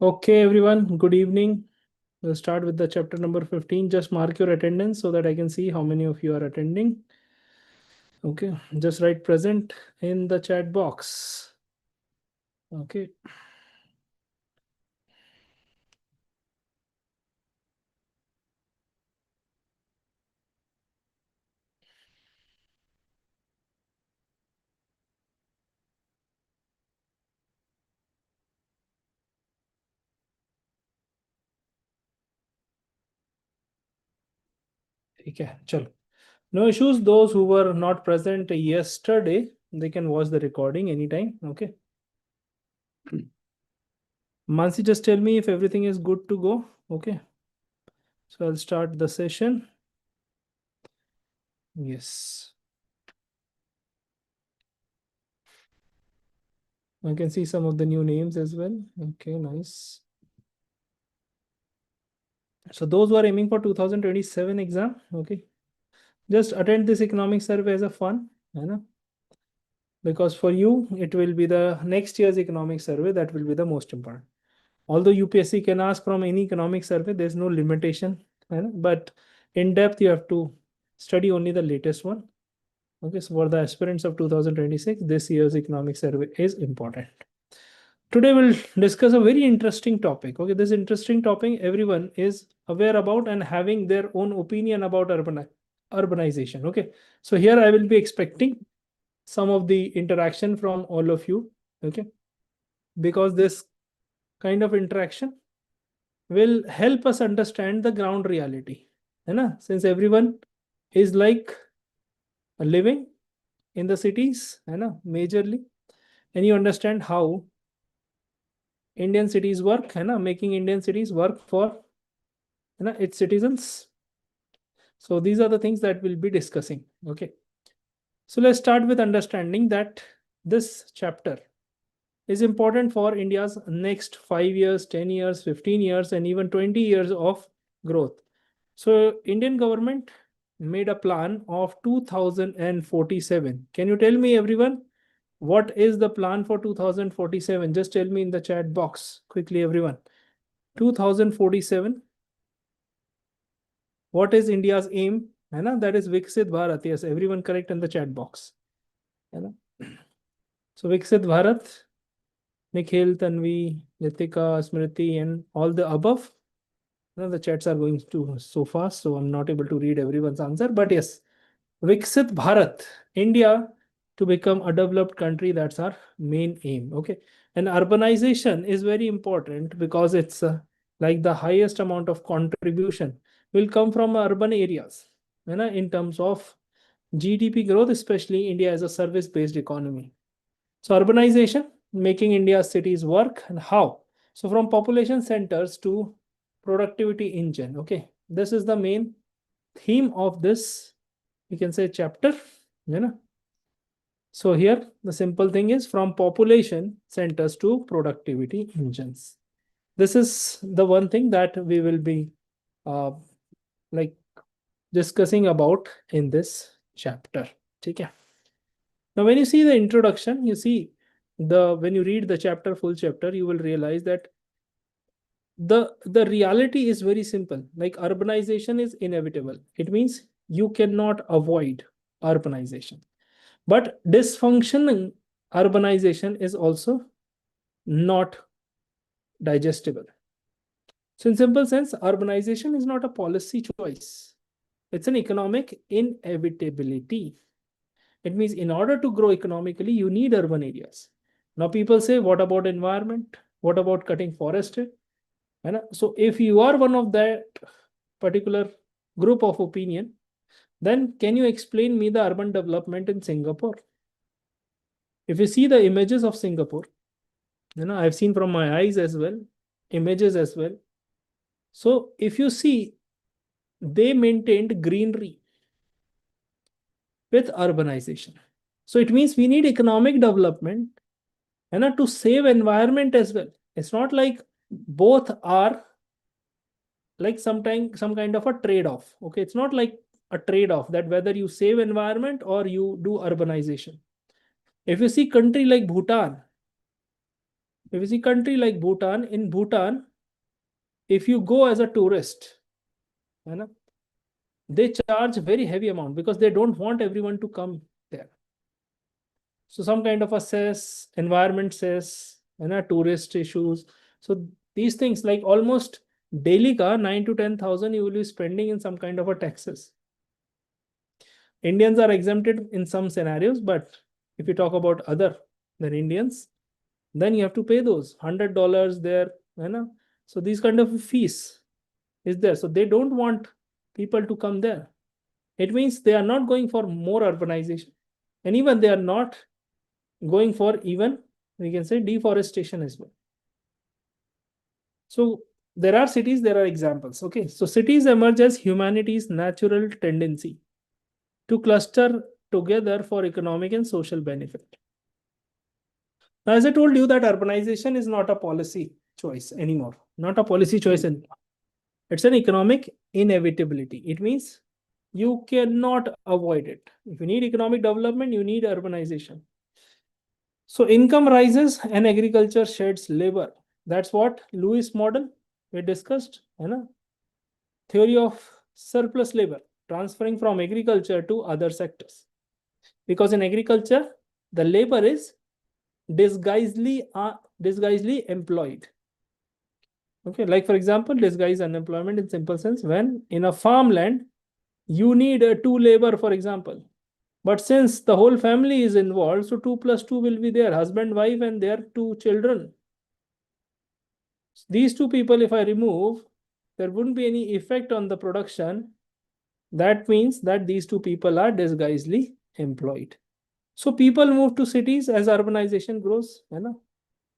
Okay, everyone, good evening. We'll start with the chapter number 15. Just mark your attendance so that I can see how many of you are attending. Okay, just write present in the chat box. Okay. Okay, chalo. No issues. Those who were not present yesterday, they can watch the recording anytime. Okay. Mansi, just tell me if everything is good to go. Okay. So I'll start the session. Yes. I can see some of the new names as well. Okay, nice. So those who are aiming for 2027 exam, okay, just attend this economic survey as a fun, you know, because for you it will be the next year's economic survey that will be the most important. Although UPSC can ask from any economic survey, there's no limitation, you know, but in depth you have to study only the latest one. Okay, so for the aspirants of 2026, this year's economic survey is important. Today we'll discuss a very interesting topic. Okay, this interesting topic everyone is aware about and having their own opinion about urbanization. Okay, so here I will be expecting some of the interaction from all of you. Okay, because this kind of interaction will help us understand the ground reality. Since everyone is like living in the cities, majorly, and you understand how Indian cities work, making Indian cities work for its citizens. So these are the things that we'll be discussing. Okay. So let's start with understanding that this chapter is important for India's next 5 years, 10 years, 15 years, and even 20 years of growth. So Indian government made a plan of 2047. Can you tell me, everyone, what is the plan for 2047? Just tell me in the chat box quickly, everyone. 2047. What is India's aim? That is Viksit Bharat. Yes, everyone correct in the chat box. So Viksit Bharat, Nikhil, Tanvi, Nitika, Smriti, and all the above. The chats are going to so fast, so I'm not able to read everyone's answer. But yes, Viksit Bharat, India to become a developed country. That's our main aim. Okay, and urbanization is very important because it's like the highest amount of contribution will come from urban areas. In terms of GDP growth, especially India as a service-based economy. So urbanization, making India's cities work, and how? So from population centers to productivity engine. Okay, this is the main theme of this, you can say, chapter. So here the simple thing is from population centers to productivity engines. This is the one thing that we will be uh, like discussing about in this chapter. Okay. Now, when you see the introduction, you see when you read the chapter, full chapter, you will realize that the reality is very simple. Like urbanization is inevitable. It means you cannot avoid urbanization. But dysfunctioning urbanization is also not digestible. So, in simple sense, urbanization is not a policy choice. It's an economic inevitability. It means in order to grow economically, you need urban areas. Now, people say, what about environment? What about cutting forest? So, if you are one of that particular group of opinion, then can you explain me the urban development in Singapore? If you see the images of Singapore, I've seen from my eyes as well, images as well. So, if you see, they maintained greenery with urbanization. So, it means we need economic development to save environment as well. It's not like both are like some kind of a trade-off. Okay, it's not like a trade-off that whether you save environment or you do urbanization. If you see country like Bhutan, If you see country like Bhutan, in Bhutan, if you go as a tourist, you know, they charge very heavy amount because they don't want everyone to come there. So some kind of a cess, environment cess, tourist issues. So these things like almost daily ka 9 to 10,000 you will be spending in some kind of a taxes. Indians are exempted in some scenarios, but if you talk about other than Indians, then you have to pay those $100 there. So these kind of fees is there. So they don't want people to come there. It means they are not going for more urbanization, and even they are not going for even, we can say, deforestation as well. So there are cities, there are examples. Okay, so cities emerge as humanity's natural tendency to cluster together for economic and social benefit. Now, as I told you, that urbanization is not a policy choice anymore, not a policy choice anymore. It's an economic inevitability. It means you cannot avoid it. If you need economic development, you need urbanization. So income rises and agriculture sheds labor. That's what Lewis model we discussed. Theory of surplus labor transferring from agriculture to other sectors. Because in agriculture, the labor is disguisedly employed. Okay, like for example, disguised unemployment in simple sense, when in a farmland you need two labor, for example. But since the whole family is involved, so 2 plus 2 will be there, husband, wife, and their 2 children. These 2 people, if I remove, there wouldn't be any effect on the production. That means that these 2 people are disguisedly employed. So people move to cities as urbanization grows.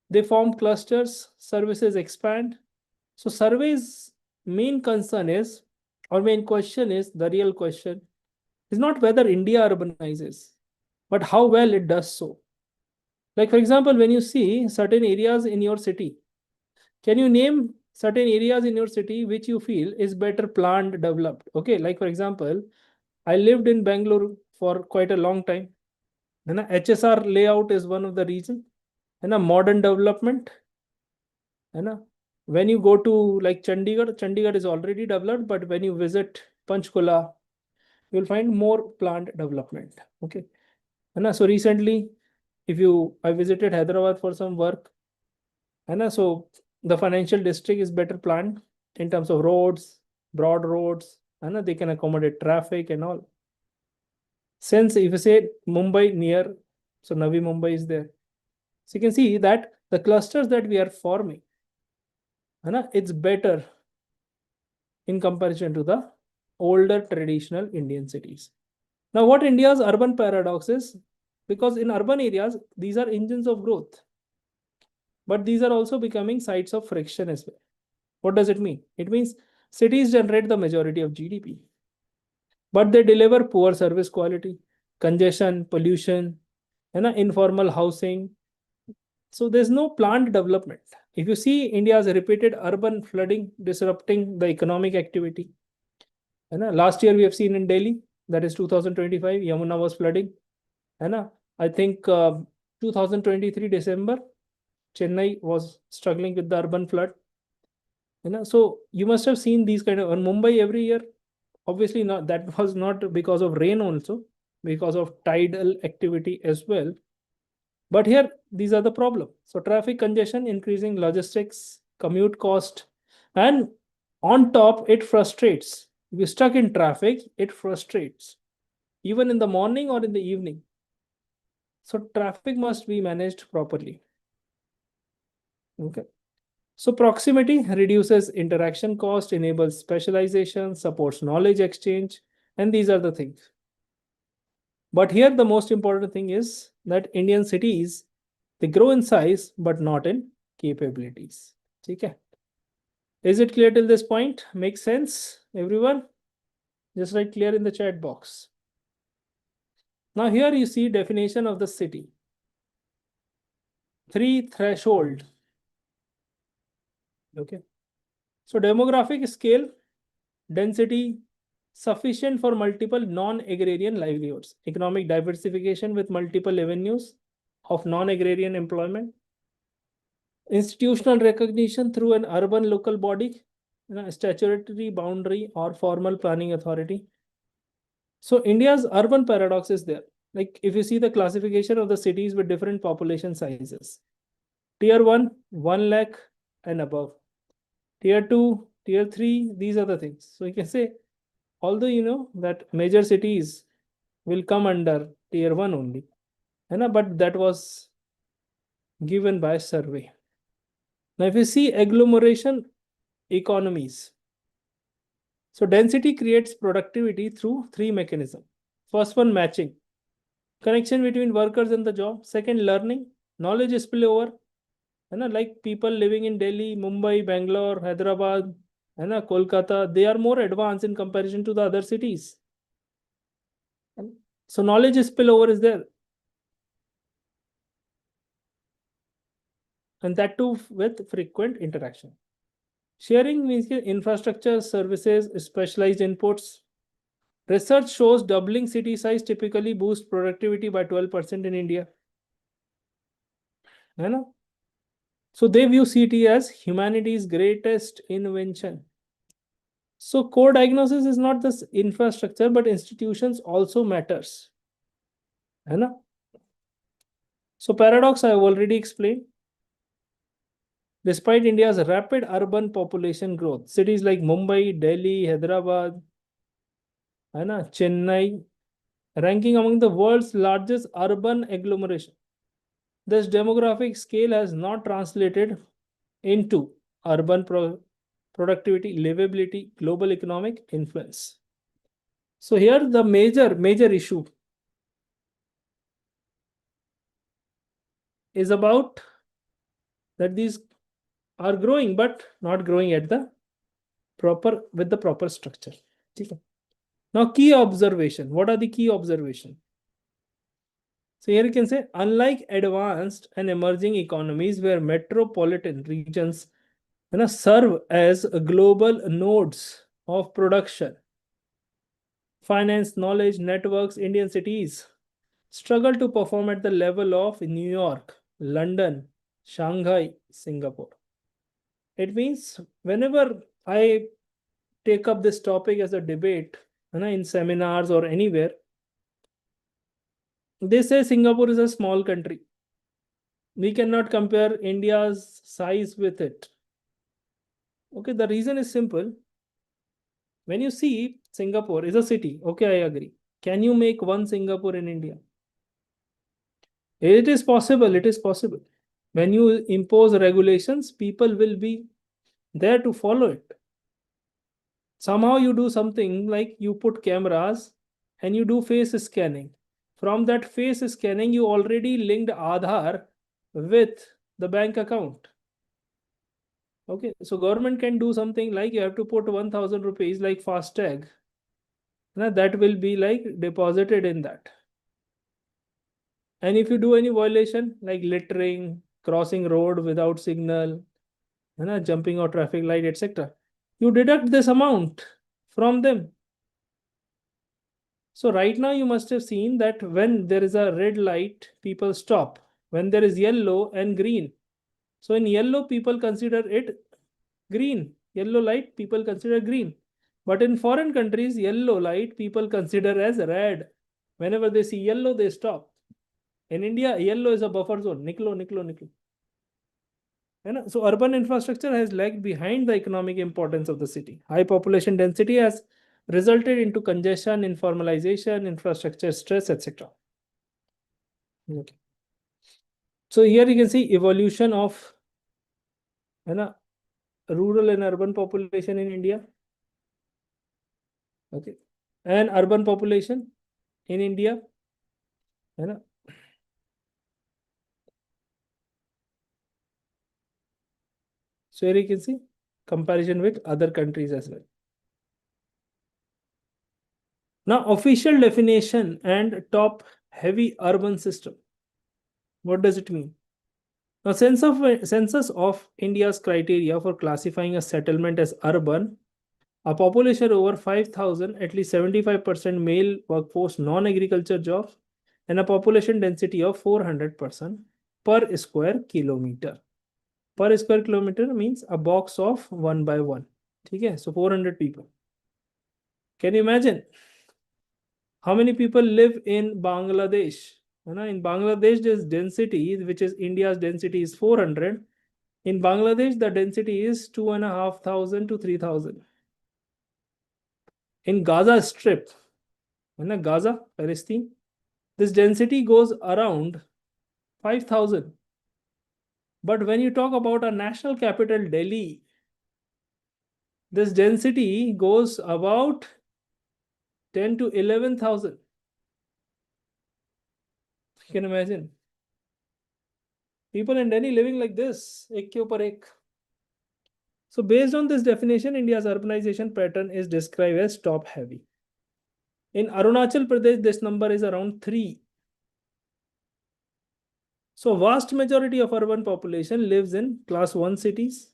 They form clusters, services expand. So surveys' main concern is, or main question is, the real question is not whether India urbanizes, but how well it does so. Like for example, when you see certain areas in your city, can you name certain areas in your city which you feel is better planned, developed? Okay, like for example, I lived in Bangalore for quite a long time. HSR layout is one of the reason. Modern development. When you go to like Chandigarh is already developed, but when you visit Panchkula, you'll find more planned development. Okay. So recently, I visited Hyderabad for some work. So the financial district is better planned in terms of roads, broad roads, they can accommodate traffic and all. Since if you say Mumbai near, so Navi Mumbai is there. So you can see that the clusters that we are forming, it's better in comparison to the older traditional Indian cities. Now, what India's urban paradox is, because in urban areas, these are engines of growth, but these are also becoming sites of friction as well. What does it mean? It means cities generate the majority of GDP, but they deliver poor service quality, congestion, pollution, informal housing. So there's no planned development. If you see India's repeated urban flooding disrupting the economic activity, last year we have seen in Delhi, that is 2025, Yamuna was flooding. I think 2023 December, Chennai was struggling with the urban flood. So you must have seen these kind of, on Mumbai every year. Obviously, not that was not because of rain, also because of tidal activity as well. But here, these are the problem. So traffic congestion, increasing logistics, commute cost, and on top, it frustrates. If you're stuck in traffic, it frustrates, even in the morning or in the evening. So traffic must be managed properly. Okay. So proximity reduces interaction cost, enables specialization, supports knowledge exchange, and these are the things. But here the most important thing is that Indian cities, they grow in size but not in capabilities. Okay. Is it clear till this point? Makes sense, everyone? Just write clear in the chat box. Now here you see definition of the city. 3 threshold. Okay. So demographic scale, density, sufficient for multiple non-agrarian livelihoods, economic diversification with multiple avenues of non-agrarian employment, Institutional recognition through an urban local body, statutory boundary or formal planning authority. So India's urban paradox is there. Like if you see the classification of the cities with different population sizes, tier 1, 1 lakh and above, tier 2, tier 3, these are the things. So you can say, although you know that major cities will come under tier 1 only, but that was given by survey. Now if you see agglomeration economies, so density creates productivity through three mechanisms. First one, matching, connection between workers and the job. Second, learning, knowledge spillover, like people living in Delhi, Mumbai, Bangalore, Hyderabad, Kolkata, they are more advanced in comparison to the other cities. So knowledge spillover is there. And that too with frequent interaction. Sharing means infrastructure, services, specialized inputs. Research shows doubling city size typically boosts productivity by 12% in India. So they view city as humanity's greatest invention. So core diagnosis is not this infrastructure, but institutions also matters. So paradox I have already explained. Despite India's rapid urban population growth, cities like Mumbai, Delhi, Hyderabad, Chennai, ranking among the world's largest urban agglomeration. This demographic scale has not translated into urban productivity, livability, global economic influence. So here the major issue is about that these are growing, but not growing at the proper structure. Now, key observation. What are the key observation? So here you can say, unlike advanced and emerging economies where metropolitan regions serve as global nodes of production, finance, knowledge, networks, Indian cities struggle to perform at the level of New York, London, Shanghai, Singapore. It means whenever I take up this topic as a debate in seminars or anywhere, they say Singapore is a small country. We cannot compare India's size with it. Okay, the reason is simple. When you see Singapore is a city, okay, I agree. Can you make one Singapore in India? It is possible. It is possible. When you impose regulations, people will be there to follow it. Somehow you do something like you put cameras and you do face scanning. From that face scanning, you already linked Aadhaar with the bank account. Okay, so government can do something like you have to put 1000 rupees like FASTag. That will be like deposited in that. And if you do any violation like littering, crossing road without signal, jumping out traffic light, etc., you deduct this amount from them. So right now you must have seen that when there is a red light, people stop. When there is yellow and green. So in yellow, people consider it green. Yellow light, people consider green. But in foreign countries, yellow light, people consider as red. Whenever they see yellow, they stop. In India, yellow is a buffer zone. Niklo, niklo, niklo. So urban infrastructure has lagged behind the economic importance of the city. High population density has resulted into congestion, informalization, infrastructure stress, etc. Okay. So here you can see evolution of rural and urban population in India. Okay. And urban population in India. So here you can see comparison with other countries as well. Now, official definition and top heavy urban system. What does it mean? Now, census of India's criteria for classifying a settlement as urban, a population over 5,000, at least 75% male workforce, non-agriculture jobs, and a population density of 400% per square kilometer. per square kilometer means a box of 1 by 1. Okay, so 400 people. Can you imagine how many people live in Bangladesh? In Bangladesh, this density, which is India's density, is 400. In Bangladesh, the density is 2,500 to 3,000. In Gaza Strip, Gaza, Palestine, this density goes around 5,000. But when you talk about a national capital, Delhi, this density goes about 10 to 11,000. You can imagine. People in Delhi living like this, ek ke upar ek. So based on this definition, India's urbanization pattern is described as top heavy. In Arunachal Pradesh, this number is around 3. So vast majority of urban population lives in class 1 cities.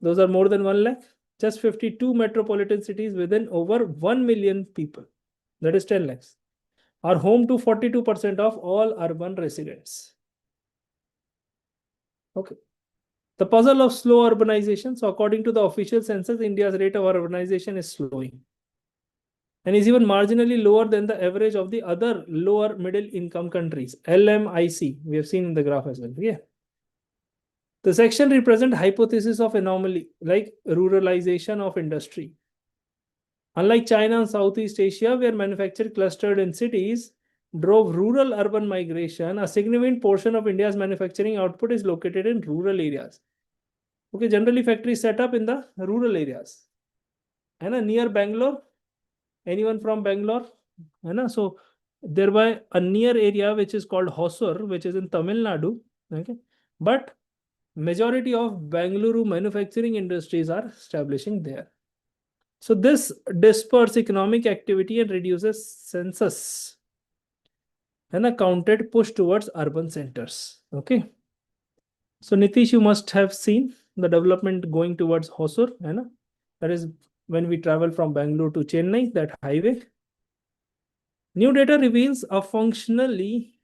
Those are more than 1 lakh. Just 52 metropolitan cities within over 1 million people, that is 10 lakhs, are home to 42% of all urban residents. Okay. The puzzle of slow urbanization. So according to the official census, India's rate of urbanization is slowing and is even marginally lower than the average of the other lower middle income countries. LMIC, we have seen in the graph as well. Yeah. The section represents hypothesis of anomaly, like ruralization of industry. Unlike China and Southeast Asia, where manufacturing clustered in cities drove rural urban migration, a significant portion of India's manufacturing output is located in rural areas. Okay, generally factories set up in the rural areas. And near Bangalore, anyone from Bangalore? So thereby a near area which is called Hosur, which is in Tamil Nadu. Okay, but majority of Bengaluru manufacturing industries are establishing there. So this disperses economic activity and reduces census and a counted push towards urban centers. Okay. So Nitish, you must have seen the development going towards Hosur. That is when we travel from Bangalore to Chennai, that highway. New data reveals a functionally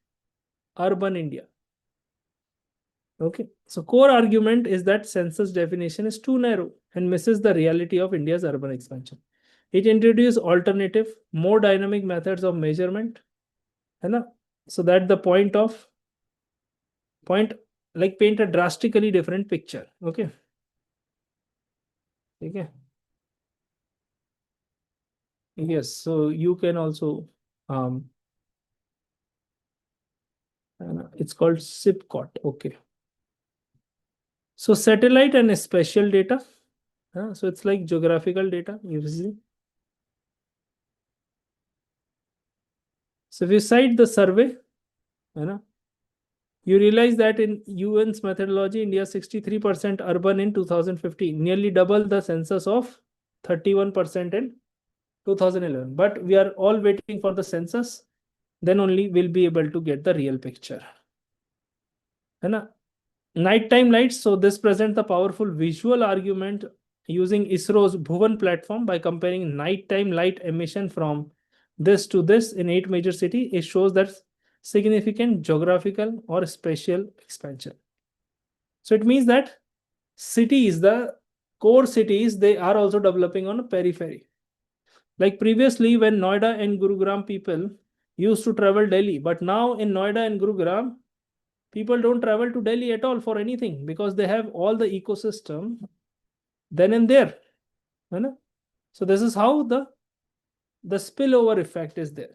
urban India. Okay, so core argument is that census definition is too narrow and misses the reality of India's urban expansion. It introduces alternative, more dynamic methods of measurement, so that the point like paint a drastically different picture. Okay. Okay. Yes, so you can also it's called SIPCOT. Okay. So satellite and spatial data. So it's like geographical data, you see. So if you cite the survey, you realize that in UN's methodology, India is 63% urban in 2015, nearly double the census of 31% in 2011. But we are all waiting for the census, then only we'll be able to get the real picture. Nighttime lights. So this presents the powerful visual argument using ISRO's Bhuvan platform by comparing nighttime light emission from this to this in 8 major cities. It shows that significant geographical or spatial expansion. So it means that cities, the core cities, they are also developing on a periphery. Like previously, when Noida and Gurugram people used to travel Delhi, but now in Noida and Gurugram, people don't travel to Delhi at all for anything because they have all the ecosystem then and there. So this is how the spillover effect is there.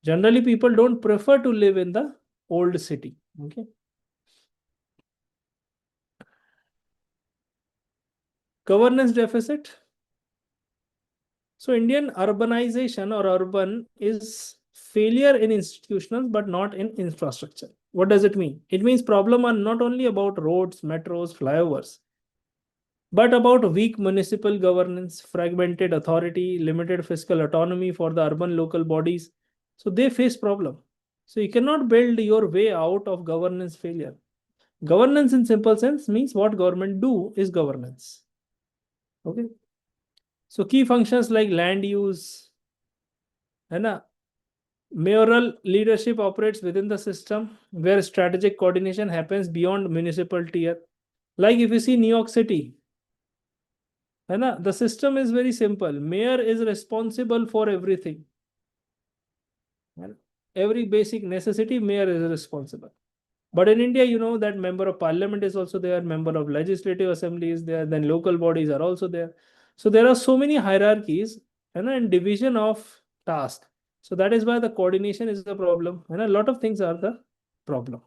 Generally, people don't prefer to live in the old city. Okay. Governance deficit. So Indian urbanization or urban is failure in institutions but not in infrastructure. What does it mean? It means problems are not only about roads, metros, flyovers, but about weak municipal governance, fragmented authority, limited fiscal autonomy for the urban local bodies. So they face problem. So you cannot build your way out of governance failure. Governance in simple sense means what government do is governance. Okay. So key functions like land use, Mayoral leadership operates within the system where strategic coordination happens beyond municipal tier. Like if you see New York City, है ना, the system is very simple. Mayor is responsible for everything. Every basic necessity, mayor is responsible. But in India, you know that member of parliament is also there, member of legislative assembly is there, then local bodies are also there. So there are so many hierarchies and division of task. So that is why the coordination is the problem, and a lot of things are the problem.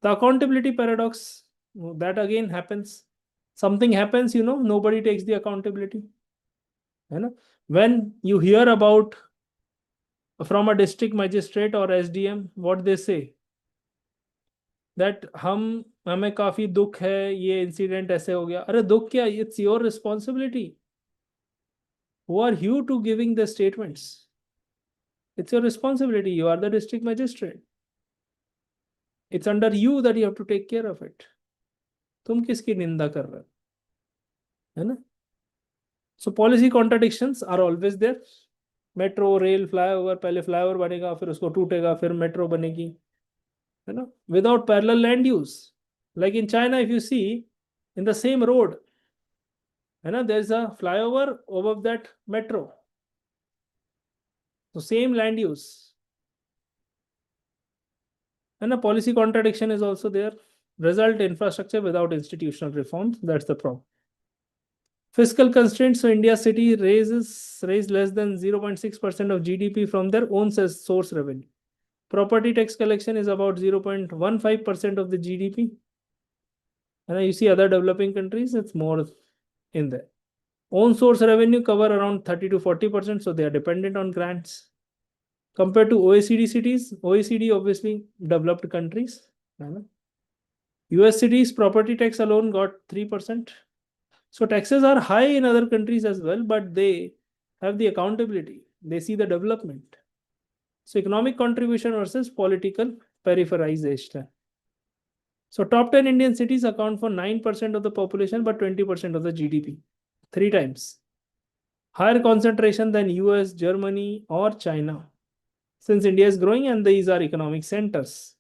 The accountability paradox, that again happens. Something happens, nobody takes the accountability. When you hear about from a district magistrate or SDM, what they say, that हमें काफी दुख है, ये incident ऐसे हो गया. अरे दुख क्या, it's your responsibility. Who are you to giving the statements? It's your responsibility. You are the district magistrate. It's under you that you have to take care of it. तुम किसकी निंदा कर रहे हो, है ना? So policy contradictions are always there. Metro, rail, flyover, पहले flyover बनेगा, फिर उसको टूटेगा, फिर मेट्रो बनेगी, है ना, without parallel land use. Like in China, if you see in the same road, there's a flyover above that metro. So same land use. And a policy contradiction is also there. Result, infrastructure without institutional reforms. That's the problem. Fiscal constraints. So India city raise less than 0.6% of GDP from their own source revenue. Property tax collection is about 0.15% of the GDP. And you see other developing countries, it's more in there. Own source revenue cover around 30 to 40%, so they are dependent on grants. Compared to OECD cities, OECD obviously developed countries. US cities, property tax alone got 3%. So taxes are high in other countries as well, but they have the accountability. They see the development. So economic contribution versus political peripherization. So top 10 Indian cities account for 9% of the population, but 20% of the GDP. 3 times. Higher concentration than US, Germany, or China. Since India is growing and these are economic centers.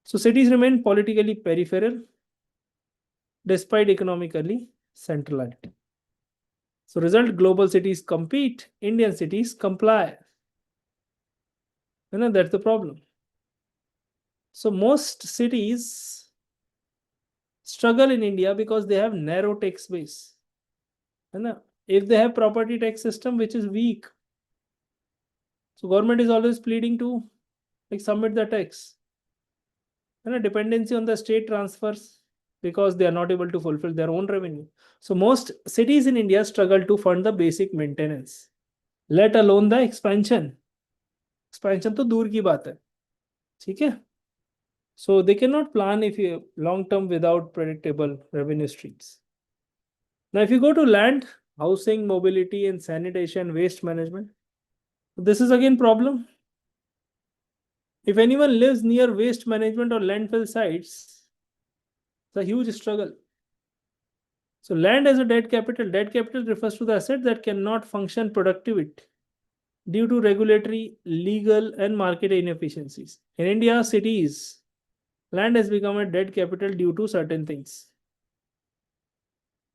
So cities remain politically peripheral despite economically centrality. So result, global cities compete, Indian cities comply. That's the problem. So most cities struggle in India because they have narrow tax base. If they have property tax system which is weak, so government is always pleading to submit the tax. Dependency on the state transfers because they are not able to fulfill their own revenue. So most cities in India struggle to fund the basic maintenance, let alone the expansion. Expansion तो दूर की बात है, ठीक है? So they cannot plan if you long term without predictable revenue streams. Now, if you go to land, housing, mobility, and sanitation, waste management, this is again problem. If anyone lives near waste management or landfill sites, it's a huge struggle. So land as a dead capital. Dead capital refers to the asset that cannot function productively due to regulatory, legal, and market inefficiencies. In India, cities, land has become a dead capital due to certain things.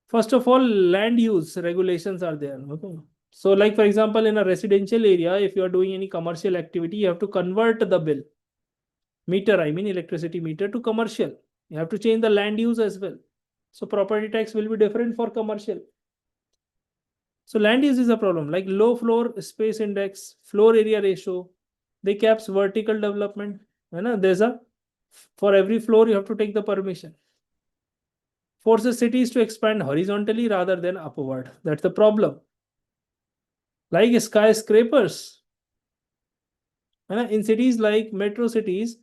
First of all, land use regulations are there. Okay. So like for example, in a residential area, if you are doing any commercial activity, you have to convert the bill. Meter, I mean electricity meter, to commercial. You have to change the land use as well. So property tax will be different for commercial. So land use is a problem. Like low floor space index, floor area ratio, they caps vertical development. There's for every floor you have to take the permission. Forces cities to expand horizontally rather than upward. That's the problem. Like skyscrapers. In cities like metro cities,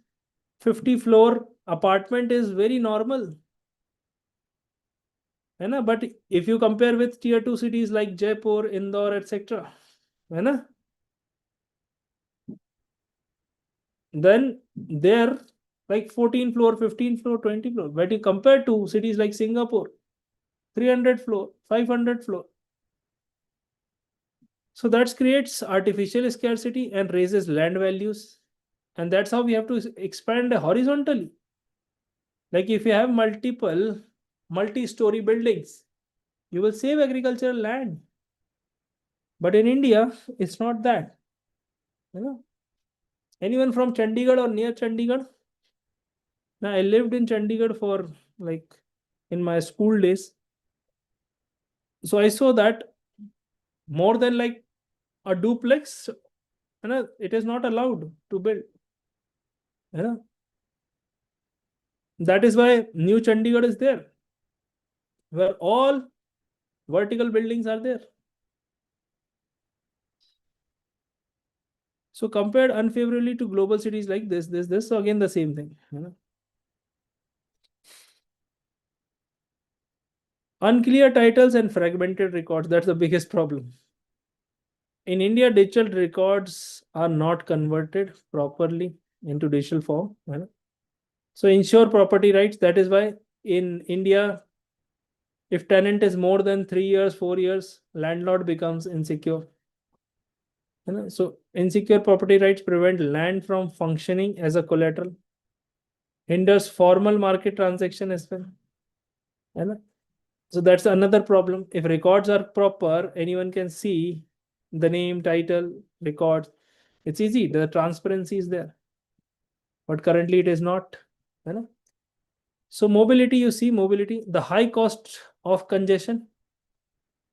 50-floor apartment is very normal. But if you compare with tier 2 cities like Jaipur, Indore, etc., then they're like 14 floor, 15 floor, 20 floor. But you compare to cities like Singapore, 300 floor, 500 floor. So that creates artificial scarcity and raises land values. And that's how we have to expand horizontally. Like if you have multiple multi-story buildings, you will save agricultural land. But in India, it's not that. You know, anyone from Chandigarh or near Chandigarh? Now I lived in Chandigarh for like in my school days. So I saw that more than like a duplex, it is not allowed to build. You know, that is why New Chandigarh is there, where all vertical buildings are there. So compared unfavorably to global cities like this. So again, the same thing. Unclear titles and fragmented records. That's the biggest problem. In India, digital records are not converted properly into digital form. So ensure property rights. That is why in India, if tenant is more than 3 years, 4 years, landlord becomes insecure. So insecure property rights prevent land from functioning as a collateral, hinders formal market transaction as well. So that's another problem. If records are proper, anyone can see the name, title, records. It's easy. The transparency is there. But currently it is not. So mobility, you see mobility, the high cost of congestion,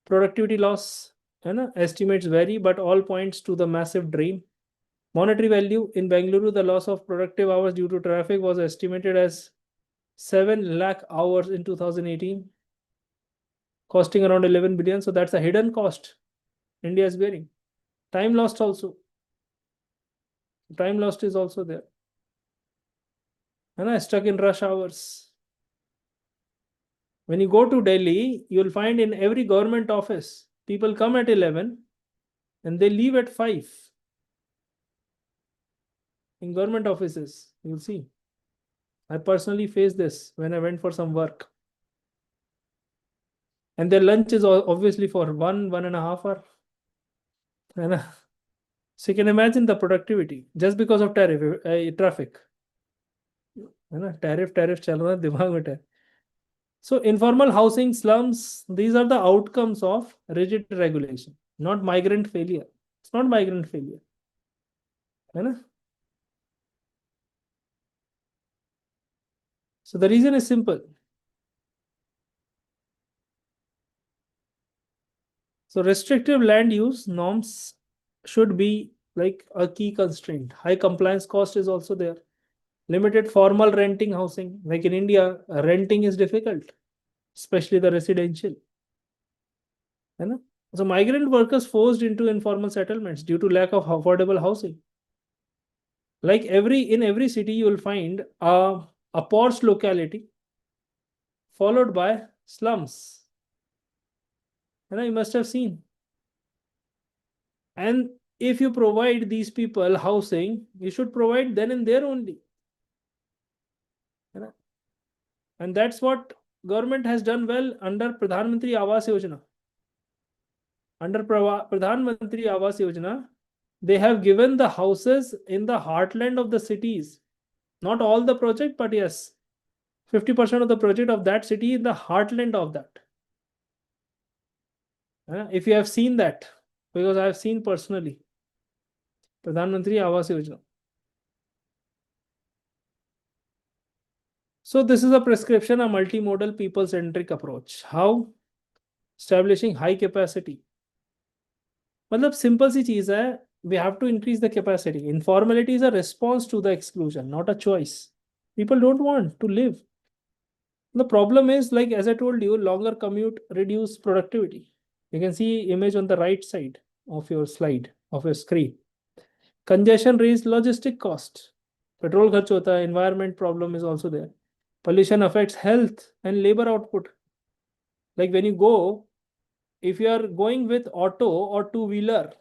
productivity loss, estimates vary, but all points to the massive drain. Monetary value in Bengaluru, the loss of productive hours due to traffic was estimated as 7 lakh hours in 2018, costing around 11 billion. So that's a hidden cost India is bearing. Time lost also. Time lost is also there. Stuck in rush hours. When you go to Delhi, you'll find in every government office, people come at 11 and they leave at 5. In government offices, you'll see. I personally faced this when I went for some work. And their lunch is obviously for 1.5 hour. So you can imagine the productivity just because of traffic. Tariff चल रहा है दिमाग में tariff. So informal housing, slums, these are the outcomes of rigid regulation, not migrant failure. It's not migrant failure. So the reason is simple. So restrictive land use norms should be like a key constraint. High compliance cost is also there. Limited formal renting housing. Like in India, renting is difficult, especially the residential. So migrant workers forced into informal settlements due to lack of affordable housing. Like in every city, you will find a posh locality followed by slums. You must have seen. And if you provide these people housing, you should provide then and there only. And that's what government has done well under Pradhan Mantri Awas Yojana. Under Pradhan Mantri Awas Yojana, they have given the houses in the heartland of the cities. Not all the project, but yes, 50% of the project of that city in the heartland of that. If you have seen that, because I have seen personally, Pradhan Mantri Awas Yojana. So this is a prescription, a multimodal people-centric approach. How? Establishing high capacity. मतलब simple सी चीज है, we have to increase the capacity. Informality is a response to the exclusion, not a choice. People don't want to live. The problem is, like as I told you, longer commute reduce productivity. You can see image on the right side of your slide, of your screen. Congestion raise logistic cost. Petrol खर्च होता है, environment problem is also there. Pollution affects health and labor output. Like when you go, if you are going with auto or two-wheeler,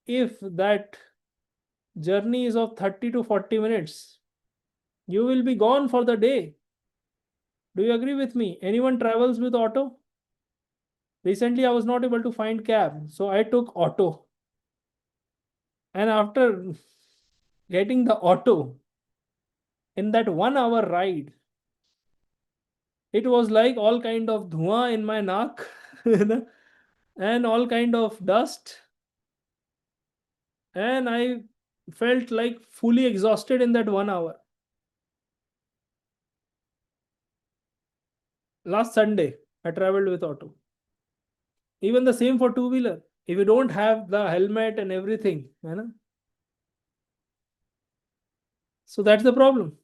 if that journey is of 30 to 40 minutes, you will be gone for the day. Do you agree with me? Anyone travels with auto? Recently, I was not able to find cab, so I took auto. And after getting the auto, in that 1 hour ride, it was like all kind of dhua in my naak, you know, and all kind of dust, and I felt like fully exhausted in that 1 hour. Last Sunday, I traveled with auto. Even the same for two-wheeler. If you don't have the helmet and everything, you know, so that's the problem.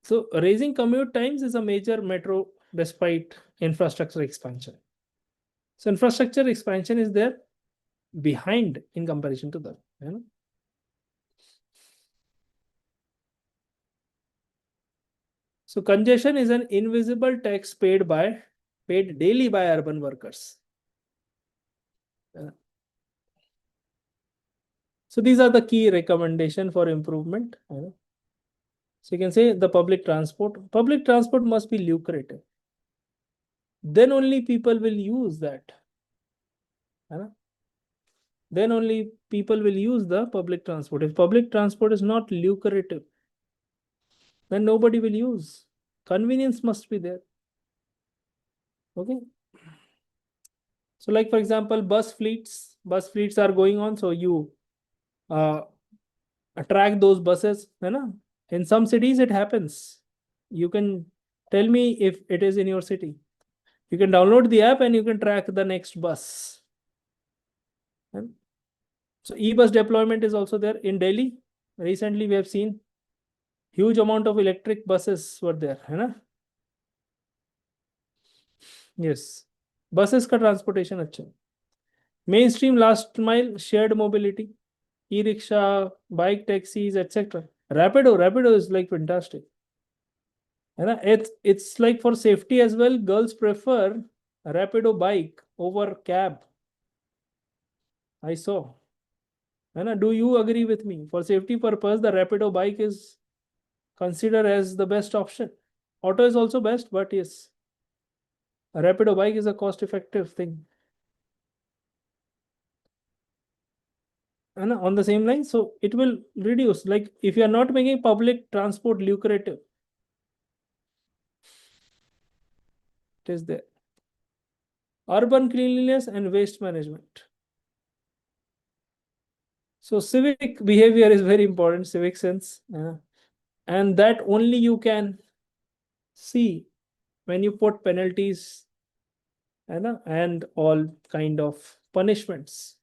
So raising commute times is a major metro despite infrastructure expansion. So infrastructure expansion is there behind in comparison to that. You know? So congestion is an invisible tax paid daily by urban workers. So these are the key recommendation for improvement. So you can say the public transport. Public transport must be lucrative. Then only people will use that. Then only people will use the public transport. If public transport is not lucrative, then nobody will use. Convenience must be there. Okay. So, like for example, bus fleets are going on. So you uh, attract those buses. You know? In some cities, it happens. You can tell me if it is in your city. You can download the app and you can track the next bus. And so e-bus deployment is also there in Delhi. Recently, we have seen huge amount of electric buses were there. है Yes. Buses का transportation अच्छा है. Mainstream last mile shared mobility, e-rickshaw, bike taxis, etc. Rapido is like fantastic. It's like for safety as well. Girls prefer Rapido bike over cab. I saw. Do you agree with me? For safety purpose, the Rapido bike is considered as the best option. Auto is also best, but yes, a Rapido bike is a cost-effective thing. And on the same line, so it will reduce. Like if you are not making public transport lucrative, it is there. Urban cleanliness and waste management. So civic behavior is very important, civic sense, and that only you can see when you put penalties and all kind of punishments.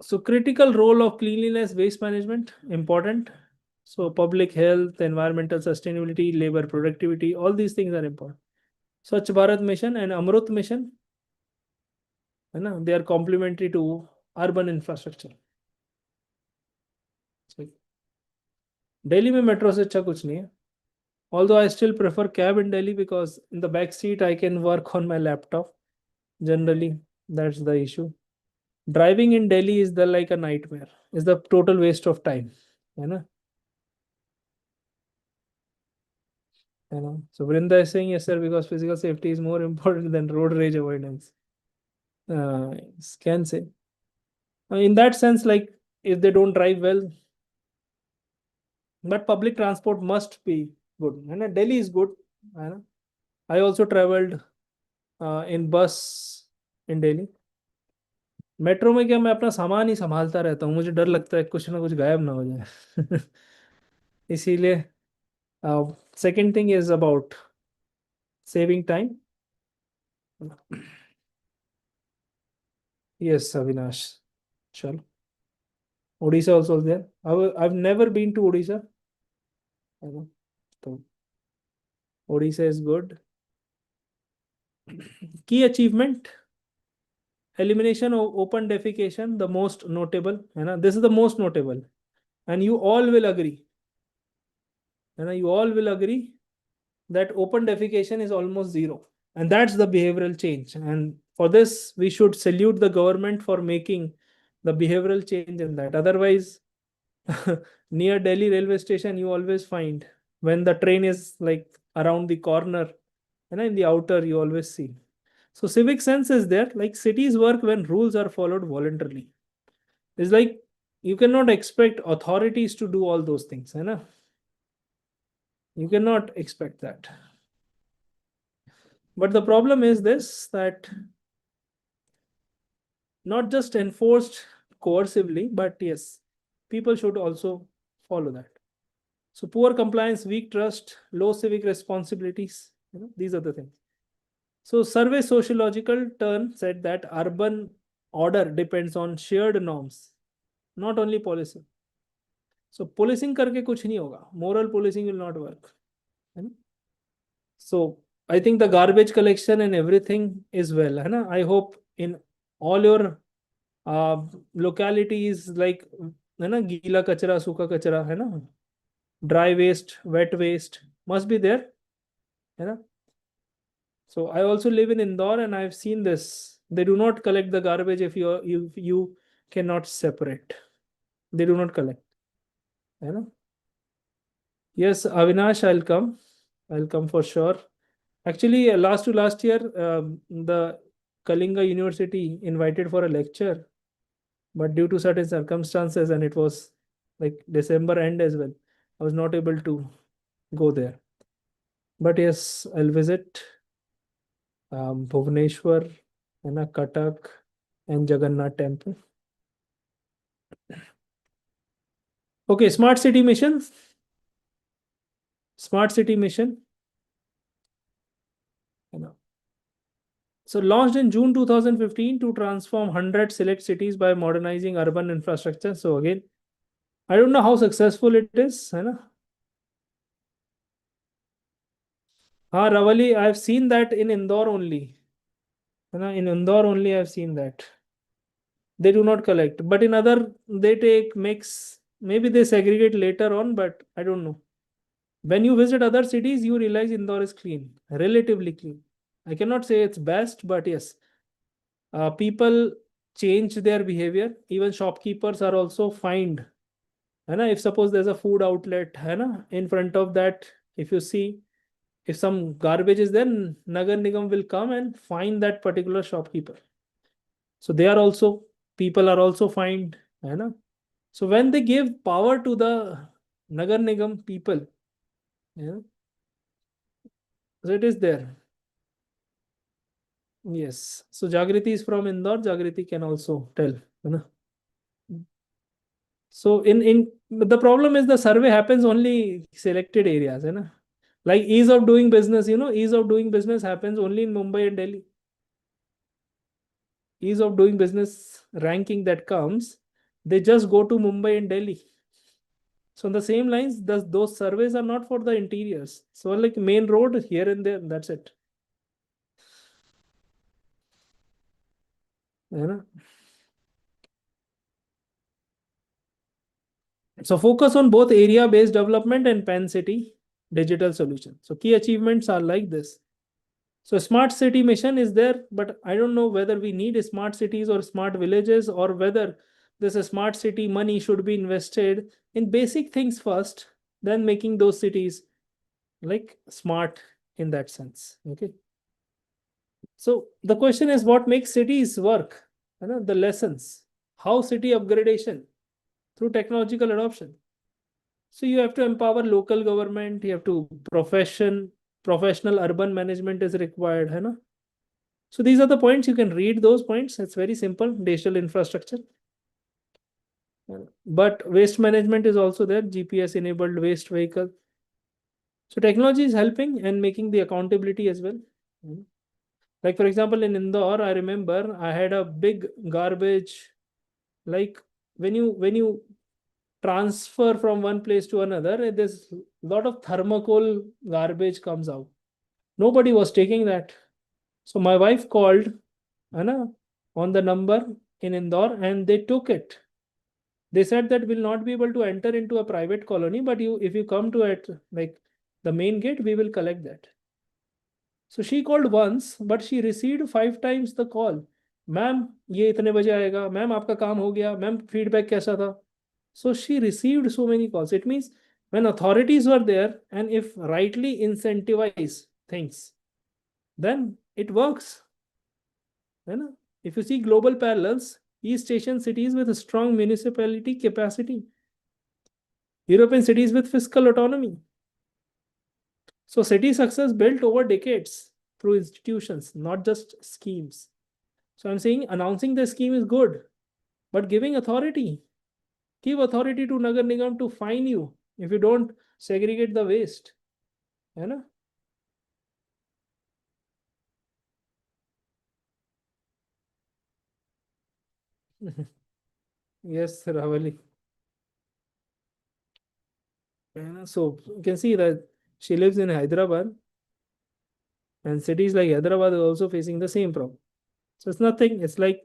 So critical role of cleanliness, waste management, important. So public health, environmental sustainability, labor productivity, all these things are important. Swachh Bharat mission and Amrut mission, they are complementary to urban infrastructure. Delhi में metro से अच्छा कुछ नहीं है. Although I still prefer cab in Delhi because in the back seat I can work on my laptop. Generally, that's the issue. Driving in Delhi is like a nightmare. It's the total waste of time. So Vrinda is saying yes, sir, because physical safety is more important than road rage avoidance. Can say. In that sense, like if they don't drive well, but public transport must be good. Delhi is good. I also traveled in bus in Delhi. Metro में क्या मैं अपना सामान ही संभालता रहता हूँ, मुझे डर लगता है कुछ ना कुछ गायब ना हो जाए. इसीलिए second thing is about saving time. Yes, Avinash. Chalo. Odisha also is there. I've never been to Odisha. So Odisha is good. Key achievement: elimination of open defecation, the most notable. This is the most notable, and you all will agree. You all will agree that open defecation is almost zero, and that's the behavioral change. And for this, we should salute the government for making the behavioral change in that. Otherwise, near Delhi railway station, you always find when the train is like around the corner, and in the outer you always see. So civic sense is there. Like cities work when rules are followed voluntarily. It's like you cannot expect authorities to do all those things, है ना? You cannot expect that. But the problem is this, that not just enforced coercively, but yes, people should also follow that. So poor compliance, weak trust, low civic responsibilities, these are the things. So survey sociological turn said that urban order depends on shared norms, not only policy. So policing करके कुछ नहीं होगा. Moral policing will not work. So I think the garbage collection and everything is well. I hope in all your localities, like गीला कचरा सूखा कचरा है ना, dry waste, wet waste must be there. So I also live in Indore and I've seen this. They do not collect the garbage if you cannot separate. They do not collect. Yes, Avinash, I'll come. I'll come for sure. Actually, last to last year, the Kalinga University invited for a lecture, but due to certain circumstances, and it was like December end as well, I was not able to go there. But yes, I'll visit Bhubaneswar, Katak, and Jagannath Temple. Okay, smart city mission. Smart city mission. So launched in June 2015 to transform 100 select cities by modernizing urban infrastructure. So again, I don't know how successful it is. Ravali, I've seen that in Indore only. In Indore only I've seen that. They do not collect. But in other, they take, mix. Maybe they segregate later on, but I don't know. When you visit other cities, you realize Indore is clean, relatively clean. I cannot say it's best, but yes. People change their behavior. Even shopkeepers are also fined. If suppose there's a food outlet in front of that, if you see, if some garbage is there, Nagar Nigam will come and fine that particular shopkeeper. So they are also, people are also fined. So when they give power to the Nagar Nigam people, so it is there. Yes. So Jagriti is from Indore. Jagriti can also tell. So in the problem is the survey happens only selected areas. Like ease of doing business, ease of doing business happens only in Mumbai and Delhi. Ease of doing business ranking that comes, they just go to Mumbai and Delhi. So on the same lines, those surveys are not for the interiors. So like main road here and there, that's it. So focus on both area-based development and Pen City digital solution. So key achievements are like this. So smart city mission is there, but I don't know whether we need smart cities or smart villages, or whether this smart city money should be invested in basic things first, then making those cities like smart in that sense. Okay. So the question is, what makes cities work? The lessons, how city upgradation through technological adoption. So you have to empower local government, you have to professional urban management is required. So these are the points. You can read those points. It's very simple. Digital infrastructure. But waste management is also there. GPS enabled waste vehicle. So technology is helping and making the accountability as well. Like for example, in Indore, I remember I had a big garbage. Like when you transfer from one place to another, there's a lot of thermocol garbage comes out. Nobody was taking that. So my wife called on the number in Indore and they took it. They said that we'll not be able to enter into a private colony, but if you come to it, like the main gate, we will collect that. So she called once, but she received 5 times the call. Ma'am, ये इतने बजे आएगा. Ma'am, आपका काम हो गया. Ma'am, feedback कैसा था? So she received so many calls. It means When authorities were there and if rightly incentivize things, then it works. You know? If you see global parallels, East Asian cities with a strong municipality capacity, European cities with fiscal autonomy. So city success built over decades through institutions, not just schemes. So I'm saying announcing the scheme is good, but giving authority, give authority to Nagar Nigam to fine you if you don't segregate the waste. You know? Yes, Ravali. So you can see that she lives in Hyderabad, and cities like Hyderabad are also facing the same problem. So it's nothing. It's like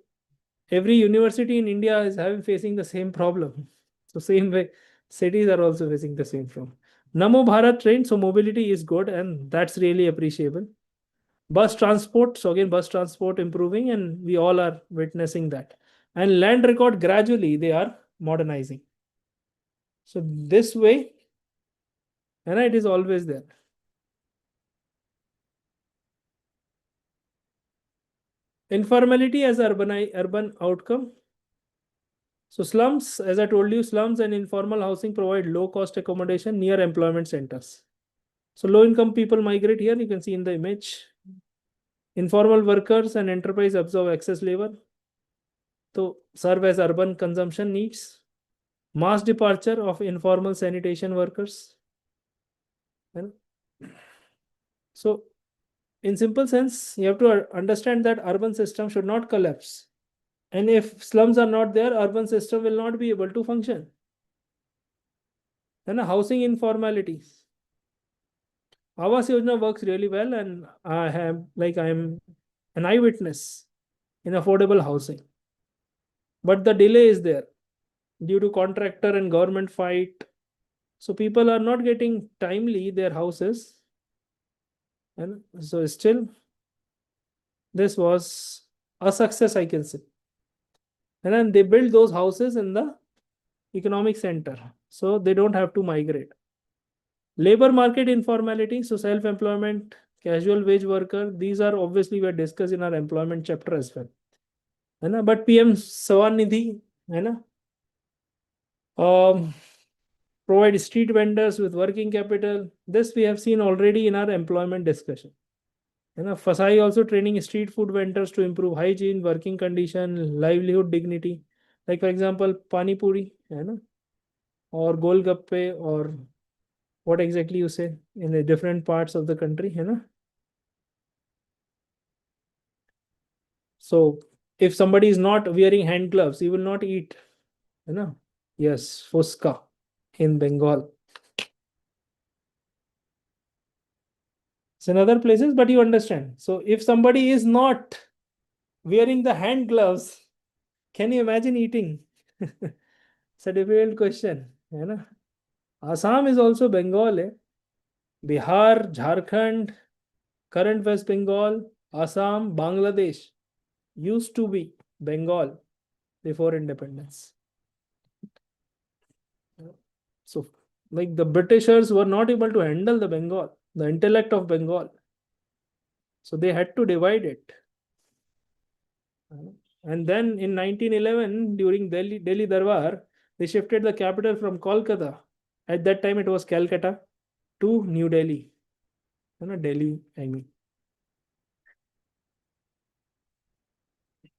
every university in India is having facing the same problem. So same way, cities are also facing the same problem. Namo Bharat train, so mobility is good, and that's really appreciable. Bus transport, so again, bus transport improving, and we all are witnessing that. And land record gradually they are modernizing. So this way, and it is always there. Informality as urban outcome. So slums, as I told you, slums and informal housing provide low cost accommodation near employment centers. So low income people migrate here. You can see in the image. Informal workers and enterprise absorb excess labor to serve as urban consumption needs. Mass departure of informal sanitation workers. And so, in simple sense, you have to understand that urban system should not collapse. And if slums are not there, urban system will not be able to function. Then housing informality. Awas Yojana works really well, and I am an eyewitness in affordable housing. But the delay is there due to contractor and government fight. So people are not getting timely their houses. And so still, this was a success, I can say. And then they build those houses in the economic center. So they don't have to migrate. Labor market informality, so self-employment, casual wage worker, these are obviously we are discussed in our employment chapter as well. But PM Swanidhi, um, provide street vendors with working capital. This we have seen already in our employment discussion. Fasai also training street food vendors to improve hygiene, working condition, livelihood dignity. Like for example, pani puri, or golgappe, or what exactly you say in the different parts of the country, So if somebody is not wearing hand gloves, he will not eat, Yes, fuska in Bengal. It's in other places, but you understand. So if somebody is not wearing the hand gloves, can you imagine eating? It's a difficult question. Assam is also Bengal. Bihar, Jharkhand, current West Bengal, Assam, Bangladesh used to be Bengal before independence. So, like the Britishers were not able to handle the Bengal, the intellect of Bengal. So they had to divide it. And then in 1911, during Delhi Darbar, they shifted the capital from Kolkata. At that time, it was Calcutta to New Delhi. Delhi, I mean.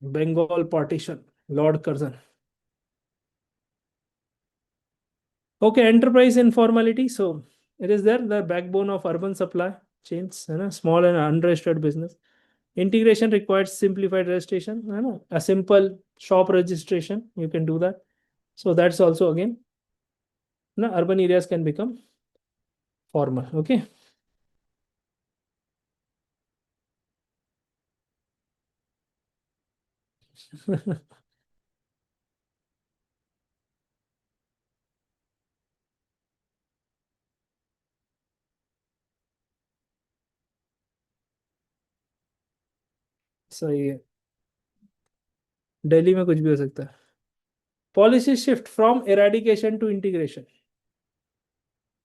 Bengal partition, Lord Curzon. Okay, enterprise informality. So it is there, the backbone of urban supply chains, small and unregistered business. Integration requires simplified registration, a simple shop registration. You can do that. So that's also again, urban areas can become formal. Okay. सही है. दिल्ली में कुछ भी हो सकता है. Policy shift from eradication to integration.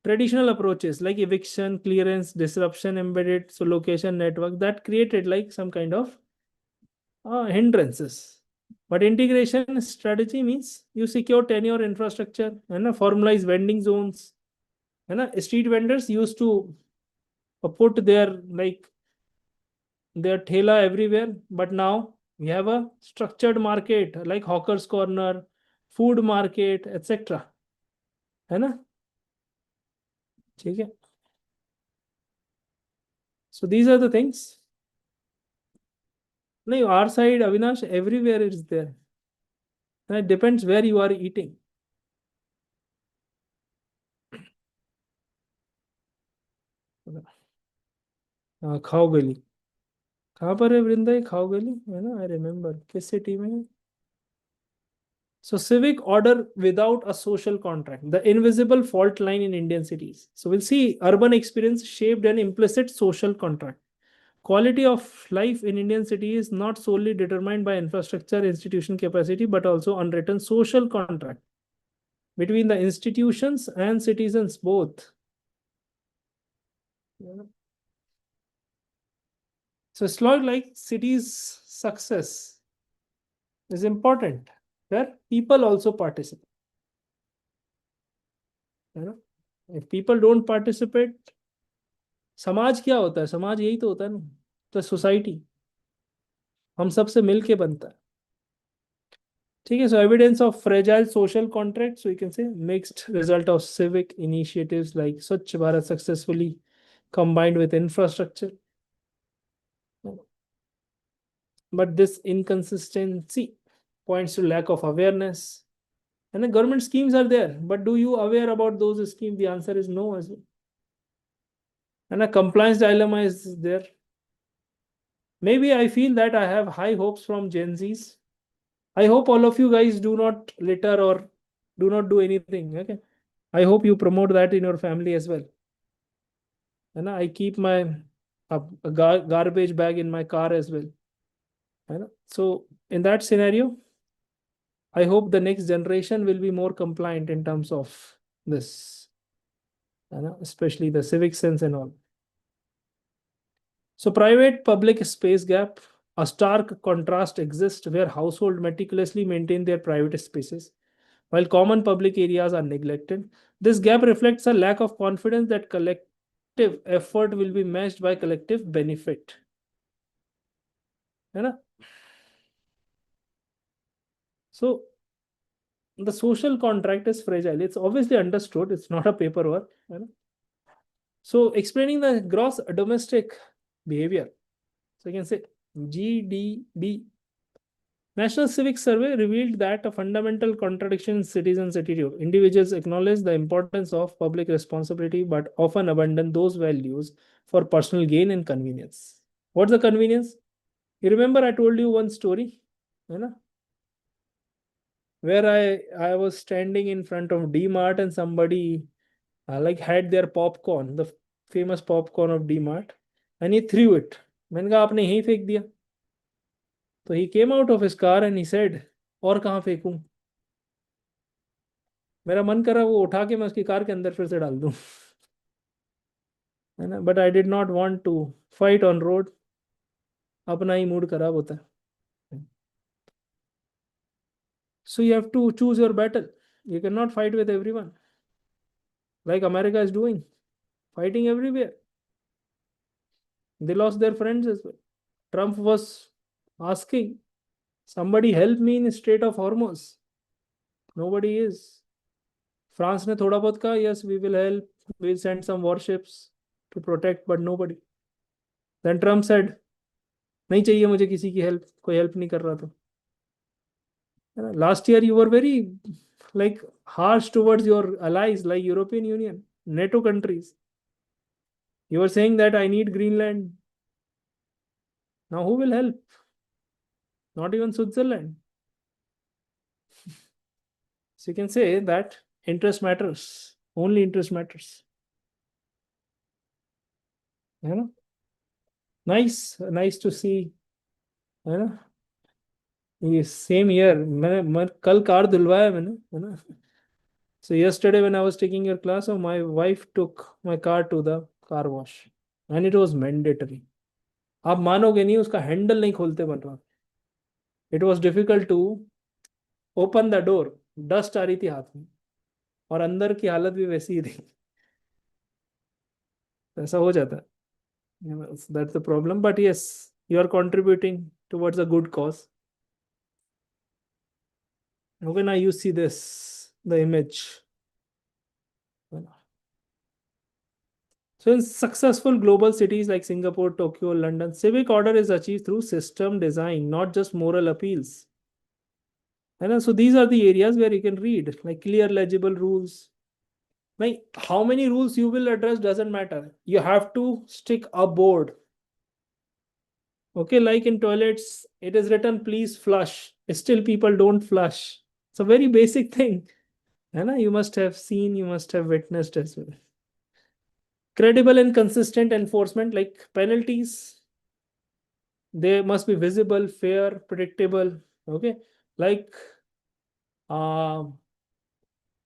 traditional approaches like eviction, clearance, disruption, embedded so location network that created like some kind of hindrances. But integration strategy means you secure tenure infrastructure and formalize vending zones. And street vendors used to put their thela everywhere, but now we have a structured market like hawkers corner, food market, etc. है ना? ठीक है. So these are the things. No, our side, Avinash, everywhere it's there. And it depends where you are eating. खाओ गली कहाँ पर है वृंदा? ये खाओ गली है ना? आई रिमेम्बर किस सिटी में है. So civic order without a social contract, the invisible fault line in Indian cities. So we'll see urban experience shaped an implicit social contract. Quality of life in Indian cities is not solely determined by infrastructure, institution capacity, but also unwritten social contract between the institutions and citizens both. Yeah. So it's not like cities' success is important, where people also participate. You know, if people don't participate, समाज क्या होता है? समाज यही तो होता है ना, तो सोसाइटी हम सबसे मिलके बनता है. ठीक है. So evidence of fragile social contracts, we can say mixed result of civic initiatives like Swachh Bharat successfully combined with infrastructure. But this inconsistency points to lack of awareness. And the government schemes are there, but do you aware about those schemes? The answer is no as well. And a compliance dilemma is there. Maybe I feel that I have high hopes from Gen Zs. I hope all of you guys do not litter or do not do anything. Okay. I hope you promote that in your family as well. And I keep my garbage bag in my car as well. So in that scenario, I hope the next generation will be more compliant in terms of this, especially the civic sense and all. So private public space gap, a stark contrast exists where households meticulously maintain their private spaces while common public areas are neglected. This gap reflects a lack of confidence that collective effort will be matched by collective benefit. है ना? So the social contract is fragile. It's obviously understood. It's not a paperwork. So explaining the gross domestic behavior. So you can say GDB. National Civic Survey revealed that a fundamental contradiction in citizens' attitude. Individuals acknowledge the importance of public responsibility but often abandon those values for personal gain and convenience. What's the convenience? You remember I told you one story, where I was standing in front of D-Mart and somebody had their popcorn, the famous popcorn of D-Mart, and he threw it. मैंने कहा आपने यहीं फेंक दिया. So he came out of his car and he said, और कहाँ फेंकूं? मेरा मन करा वो उठा के मैं उसकी कार के अंदर फिर से डाल दूं. है ना? But I did not want to fight on road. अपना ही मूड खराब होता है. So you have to choose your battle. You cannot fight with everyone. Like America is doing, fighting everywhere. They lost their friends as well. Trump was asking, somebody help me in Strait of Hormuz. Nobody is. France ने थोड़ा बहुत कहा, yes, we will help. We'll send some warships to protect, but nobody. Then Trump said, नहीं चाहिए मुझे किसी की help. कोई help नहीं कर रहा तो. Last year you were very harsh towards your allies like European Union, NATO countries. You were saying that I need Greenland. Now who will help? Not even Switzerland. So you can say that interest matters. Only interest matters. Nice to see. ये same year मैं कल car धुलवाया मैंने, है ना? So yesterday when I was taking your class, so my wife took my car to the car wash and it was mandatory. आप मानोगे नहीं, उसका हैंडल नहीं खोलते बन रहा. It was difficult to open the door. Dust आ रही थी हाथ में और अंदर की हालत भी वैसी ही थी. ऐसा हो जाता है. That's the problem. But yes, you are contributing towards a good cause. Okay, now you see this, the image. So in successful global cities like Singapore, Tokyo, London, civic order is achieved through system design, not just moral appeals. And so these are the areas where you can read, like clear, legible rules. Like how many rules you will address doesn't matter. You have to stick a board. Okay, like in toilets, it is written, please flush. Still, people don't flush. It's a very basic thing. You must have seen, you must have witnessed as well. Credible and consistent enforcement, like penalties, they must be visible, fair, predictable. Okay, like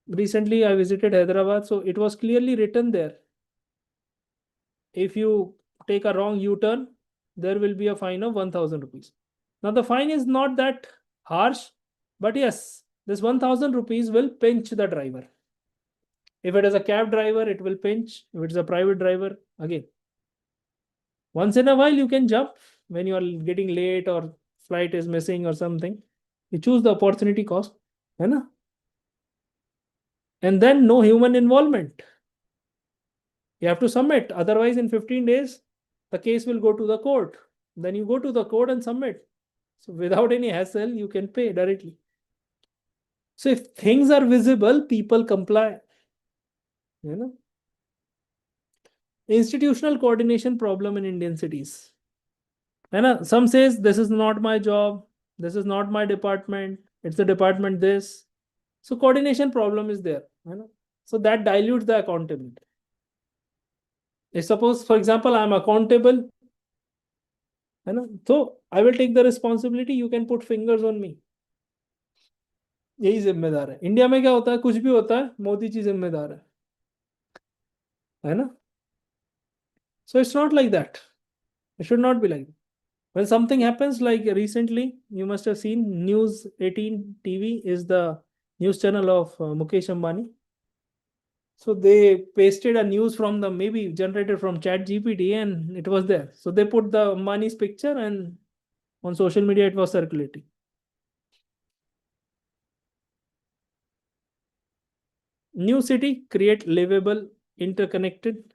recently I visited Hyderabad, so it was clearly written there. If you take a wrong U-turn, there will be a fine of 1,000 rupees. Now the fine is not that harsh, but yes, this 1,000 rupees will pinch the driver. If it is a cab driver, it will pinch. If it's a private driver, again. Once in a while, you can jump when you are getting late or flight is missing or something. You choose the opportunity cost. And then no human involvement. You have to submit. Otherwise, in 15 days, the case will go to the court. Then you go to the court and submit. So without any hassle, you can pay directly. So if things are visible, people comply. Institutional coordination problem in Indian cities. Some says this is not my job, this is not my department, it's the department this. So coordination problem is there. So that dilutes the accountability. If suppose, for example, I'm accountable, so I will take the responsibility, you can put fingers on me. यही जिम्मेदार है. India में क्या होता है, कुछ भी होता है मोदी जी जिम्मेदार है ना. So it's not like that. It should not be like that. When something happens, like recently, you must have seen News 18 TV is the news channel of Mukesh Ambani. So they pasted a news from the maybe generated from Chat GPT and it was there. So they put the Ambani's picture and on social media it was circulating. New city, create livable, interconnected.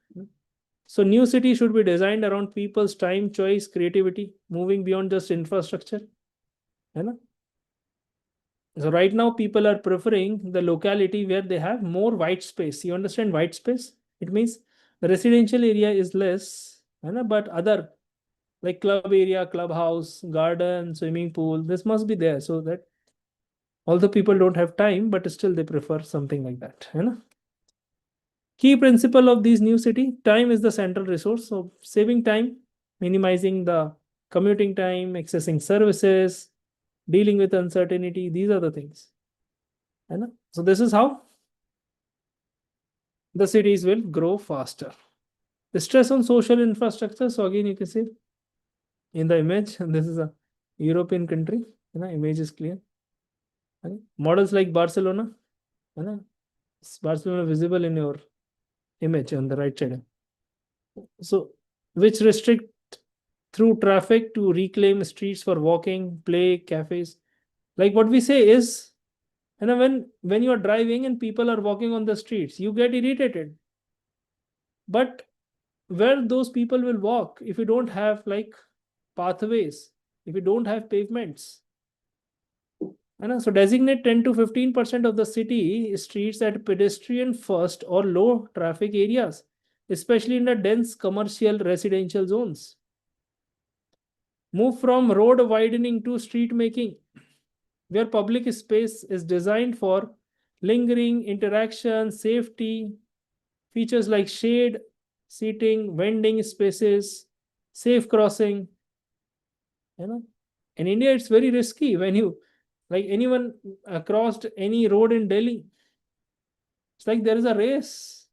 So new city should be designed around people's time, choice, creativity, moving beyond just infrastructure. So right now people are preferring the locality where they have more white space. You understand white space? It means the residential area is less, but other like club area, clubhouse, garden, swimming pool, this must be there so that although people don't have time, but still they prefer something like that. Key principle of these new city, time is the central resource. So saving time, minimizing the commuting time, accessing services, dealing with uncertainty, these are the things. So this is how the cities will grow faster. The stress on social infrastructure. So again, you can see in the image, this is a European country. Image is clear. Models like Barcelona. Barcelona visible in your image on the right side. So which restrict through traffic to reclaim streets for walking, play, cafes. Like what we say is, when you are driving and people are walking on the streets, you get irritated. But where those people will walk if you don't have like pathways, if you don't have pavements? So designate 10 to 15% of the city streets at pedestrian first or low traffic areas, especially in the dense commercial residential zones. Move from road widening to street making, where public space is designed for lingering, interaction, safety, features like shade, seating, vending spaces, safe crossing. In India, it's very risky when you, like anyone crossed any road in Delhi. It's like there is a race.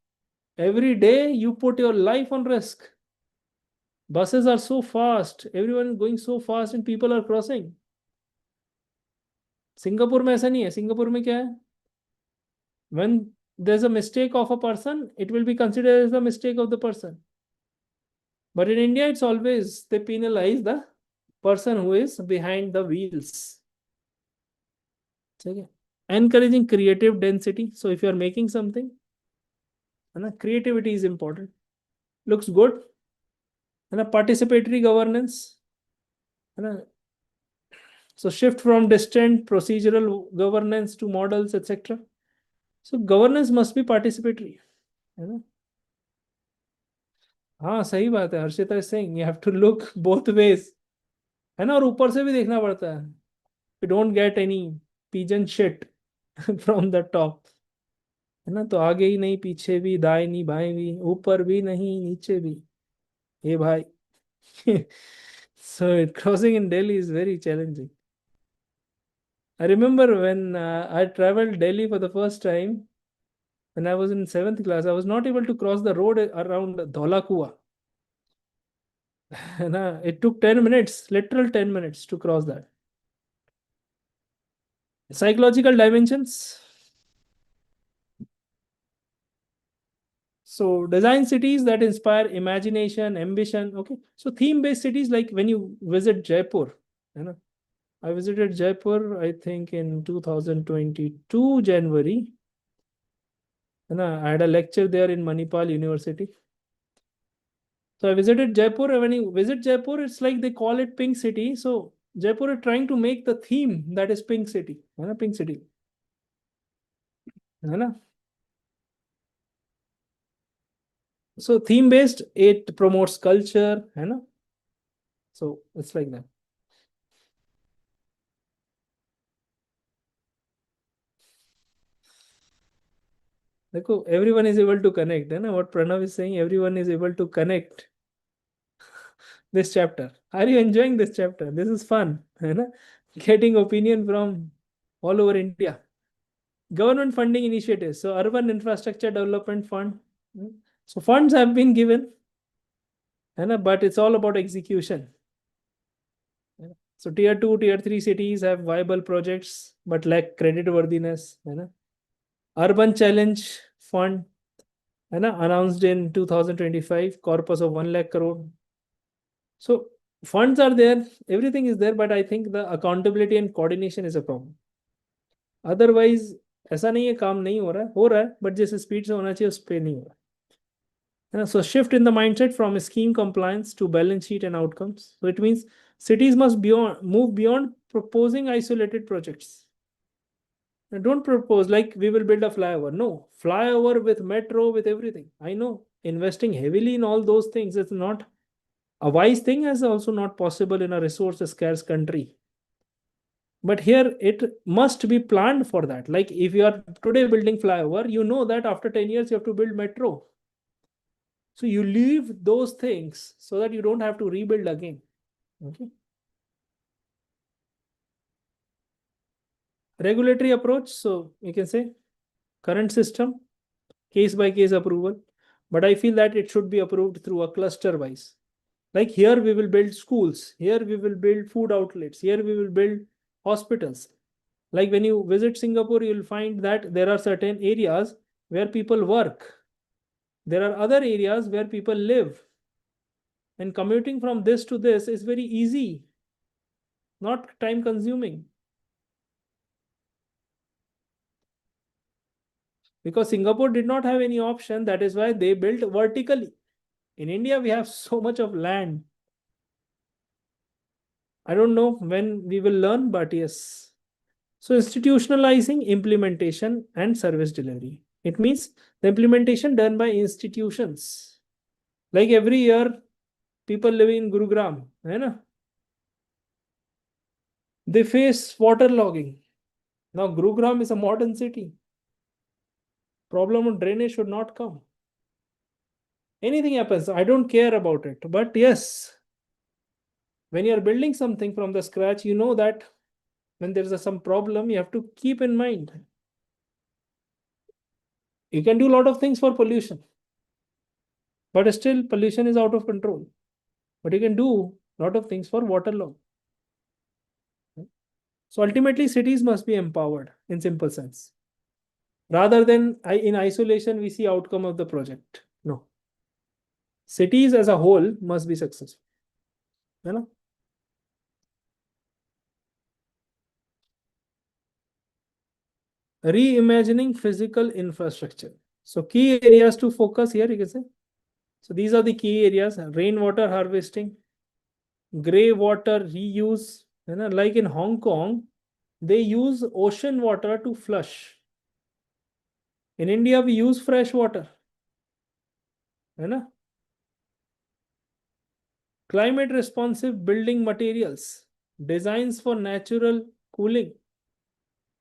Every day you put your life on risk. Buses are so fast, everyone is going so fast and people are crossing. Singapore में ऐसा नहीं है. Singapore में क्या है? When there's a mistake of a person, it will be considered as the mistake of the person. But in India, it's always they penalize the person who is behind the wheels. Okay. Encouraging creative density. So if you are making something, creativity is important. Looks good. And a participatory governance. So shift from distant procedural governance to models, etc. So governance must be participatory. है ना? हाँ सही बात है. Harshita is saying you have to look both ways. है ना? और ऊपर से भी देखना पड़ता है. You don't get any pigeon shit from the top. है ना? तो आगे ही नहीं, पीछे भी, दाएं नहीं, बाएं भी, ऊपर भी नहीं, नीचे भी. ये भाई. So crossing in Delhi is very challenging. I remember when I traveled Delhi for the first time. When I was in 7th class, I was not able to cross the road around Dhola Kua. It took 10 minutes, literal 10 minutes to cross that. Psychological dimensions. So design cities that inspire imagination, ambition. Okay. So theme-based cities, like when you visit Jaipur. I visited Jaipur, I think in 2022 January. I had a lecture there in Manipal University. So I visited Jaipur, and when you visit Jaipur, it's like they call it Pink City. So Jaipur is trying to make the theme that is Pink City. Pink City. So theme based, it promotes culture. So it's like that. Everyone is able to connect. What Pranav is saying, everyone is able to connect this chapter. Are you enjoying this chapter? This is fun. Getting opinion from all over India. Government funding initiatives. So Urban Infrastructure Development Fund. So funds have been given, but it's all about execution. So tier 2, tier 3 cities have viable projects but lack credit worthiness. Urban Challenge Fund announced in 2025, corpus of 1 lakh crore. So funds are there, everything is there, but I think the accountability and coordination is a problem. Otherwise ऐसा नहीं है काम नहीं हो रहा है but जिस speed से होना चाहिए उस पर नहीं हो रहा. So shift in the mindset from scheme compliance to balance sheet and outcomes. So it means cities must move beyond proposing isolated projects. Don't propose like we will build a flyover. No, flyover with metro, with everything. I know investing heavily in all those things is not a wise thing, as also not possible in a resource scarce country. But here it must be planned for that. Like if you are today building flyover, you know that after 10 years you have to build metro. So you leave those things so that you don't have to rebuild again. Okay. Regulatory approach. So you can say current system, case by case approval. But I feel that it should be approved through a cluster wise. Like here we will build schools. Here we will build food outlets. Here we will build hospitals. Like when you visit Singapore, you will find that there are certain areas where people work. There are other areas where people live. And commuting from this to this is very easy, not time consuming. Because Singapore did not have any option. That is why they built vertically. In India, we have so much of land. I don't know when we will learn, but yes. So institutionalizing implementation and service delivery. It means the implementation done by institutions. Like every year, people living in Gurugram, they face waterlogging. Now Gurugram is a modern city. Problem of drainage should not come. Anything happens, I don't care about it. But yes, when you are building something from the scratch, you know that when there is some problem, you have to keep in mind. You can do a lot of things for pollution, but still pollution is out of control. But you can do a lot of things for water law. So ultimately, cities must be empowered in simple sense. Rather than in isolation, we see outcome of the project. No, cities as a whole must be successful. You know, reimagining physical infrastructure. So key areas to focus here, you can say. So these are the key areas: rainwater harvesting, gray water reuse. You know, like in Hong Kong, they use ocean water to flush. In India, we use fresh water. You know, climate responsive building materials, designs for natural cooling,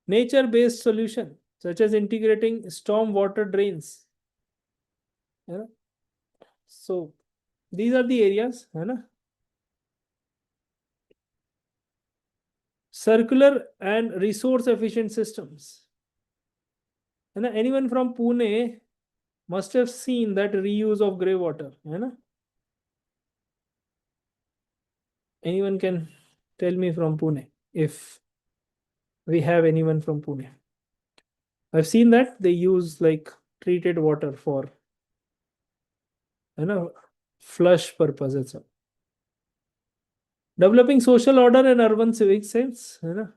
nature based solution such as integrating storm water drains. You know? So these are the areas. You know? Circular and resource efficient systems. You know, anyone from Pune must have seen that reuse of grey water. You know? Anyone can tell me from Pune if we have anyone from Pune. I've seen that they use like treated water for, you know, flush purposes. Developing social order and urban civic sense. You know,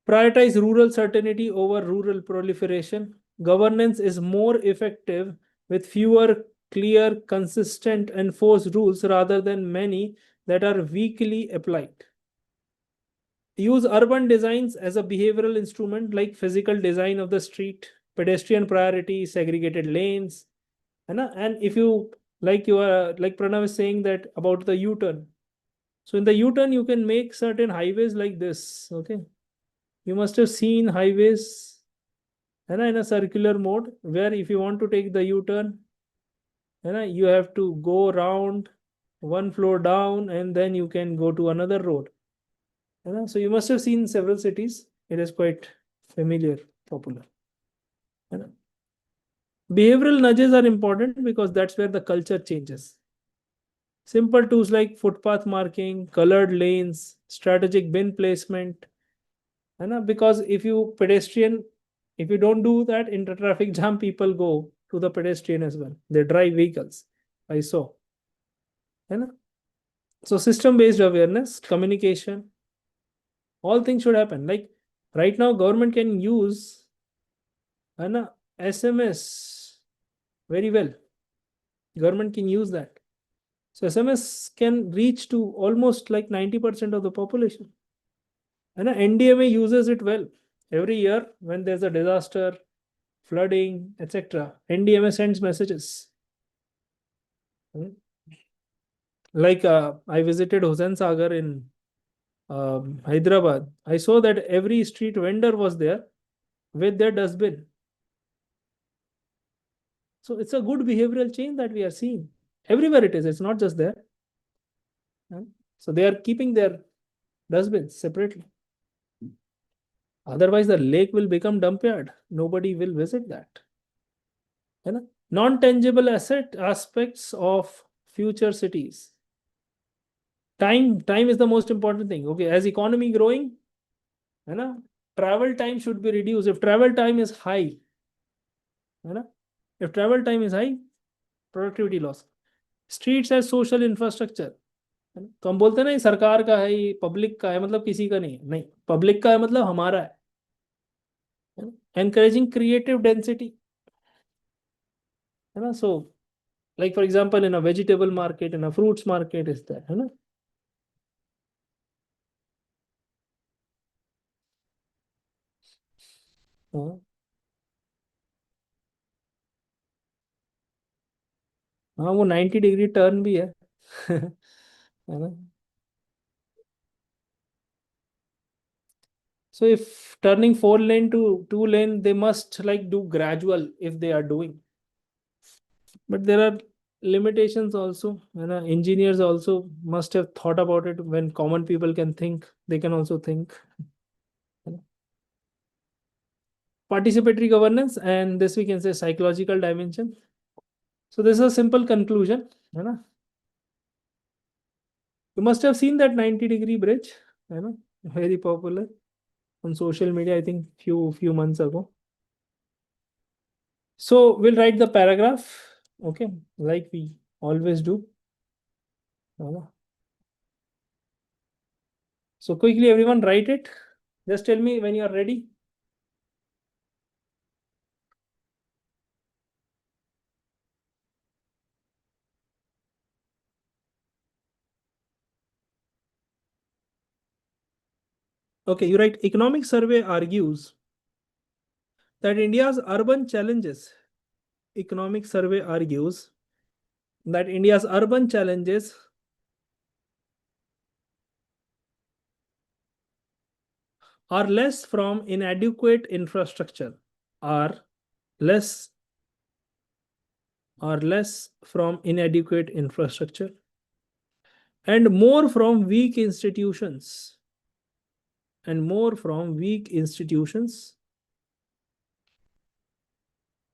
prioritize rural certainty over rural proliferation. Governance is more effective with fewer clear, consistent, enforced rules rather than many that are weakly applied. Use urban designs as a behavioral instrument like physical design of the street, pedestrian priority, segregated lanes. And if you like Pranav is saying that about the U-turn. So in the U-turn, you can make certain highways like this. Okay. You must have seen highways in a circular mode where if you want to take the U-turn, you have to go around one floor down and then you can go to another road. So you must have seen several cities. It is quite familiar, popular. है ना? Behavioral nudges are important because that's where the culture changes. Simple tools like footpath marking, colored lanes, strategic bin placement. Because if you don't do that in the traffic jam, people go to the pedestrian as well. They drive vehicles. I saw. So system-based awareness, communication, all things should happen. Like right now, government can use SMS very well. Government can use that. So SMS can reach to almost like 90% of the population. And NDMA uses it well. Every year when there's a disaster, flooding, etc., NDMA sends messages. Like I visited Hussain Sagar in Hyderabad. I saw that every street vendor was there with their dustbin. So it's a good behavioral change that we are seeing. Everywhere it is. It's not just there. So they are keeping their dustbins separately. Otherwise, the lake will become dump yard. Nobody will visit that. Non-tangible asset aspects of future cities. Time is the most important thing. Okay, as economy growing, travel time should be reduced. If travel time is high, if travel time is high, productivity loss. Streets as social infrastructure. तो हम बोलते हैं ना ये सरकार का है, ये पब्लिक का है, मतलब किसी का नहीं है. नहीं, पब्लिक का है मतलब हमारा है. Encouraging creative density. So like for example in a vegetable market, in a fruits market is there. हाँ. हाँ, वो 90 डिग्री टर्न भी है. है ना. So if turning 4 lane to 2 lane, they must like do gradual if they are doing. But there are limitations also. Engineers also must have thought about it. When common people can think, they can also think. participatory governance, and this we can say psychological dimension. So this is a simple conclusion, है ना? You must have seen that 90-degree bridge, है ना? Very popular on social media, I think few months ago. So we'll write the paragraph, okay, like we always do. So quickly, everyone, write it. Just tell me when you are ready. Okay, you write economic survey argues that India's urban challenges. Economic survey argues that India's urban challenges are less from inadequate infrastructure, are less from inadequate infrastructure, and more from weak institutions,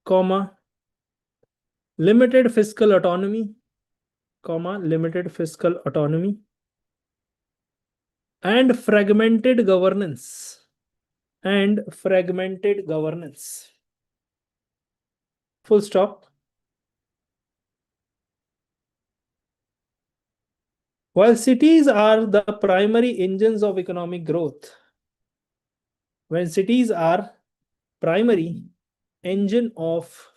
comma, limited fiscal autonomy, and fragmented governance, full stop. While cities are the primary engines of economic growth, when cities are primary engines of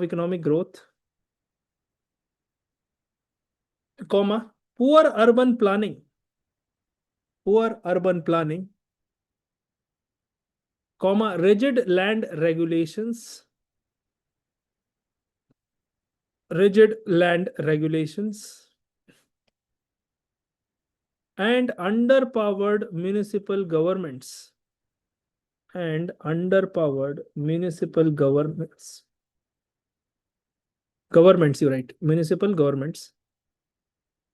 economic growth, comma, poor urban planning, comma, rigid land regulations, and underpowered municipal governments, you write municipal governments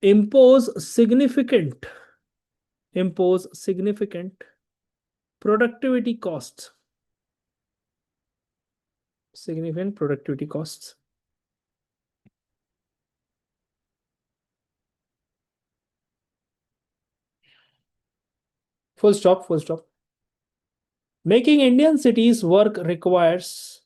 impose significant productivity costs, full stop. Making Indian cities work requires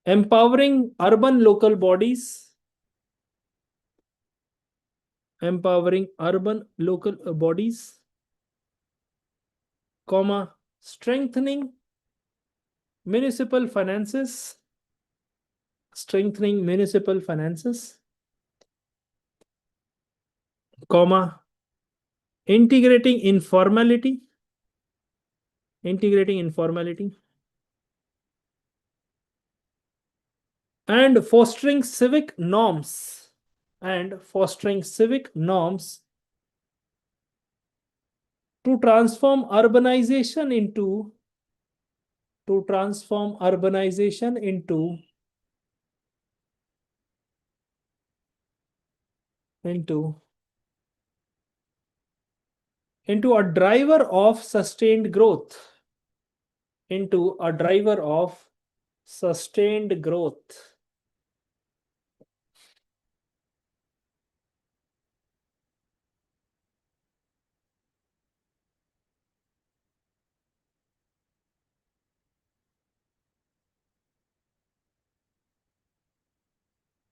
empowering urban local bodies, comma, strengthening municipal finances, comma, integrating informality, and fostering civic norms, to transform urbanization into a driver of sustained growth,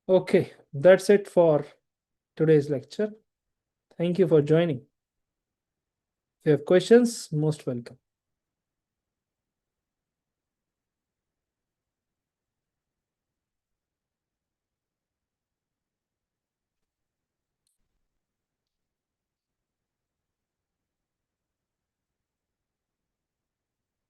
Okay, that's it for today's lecture. Thank you for joining. If you have questions, most welcome.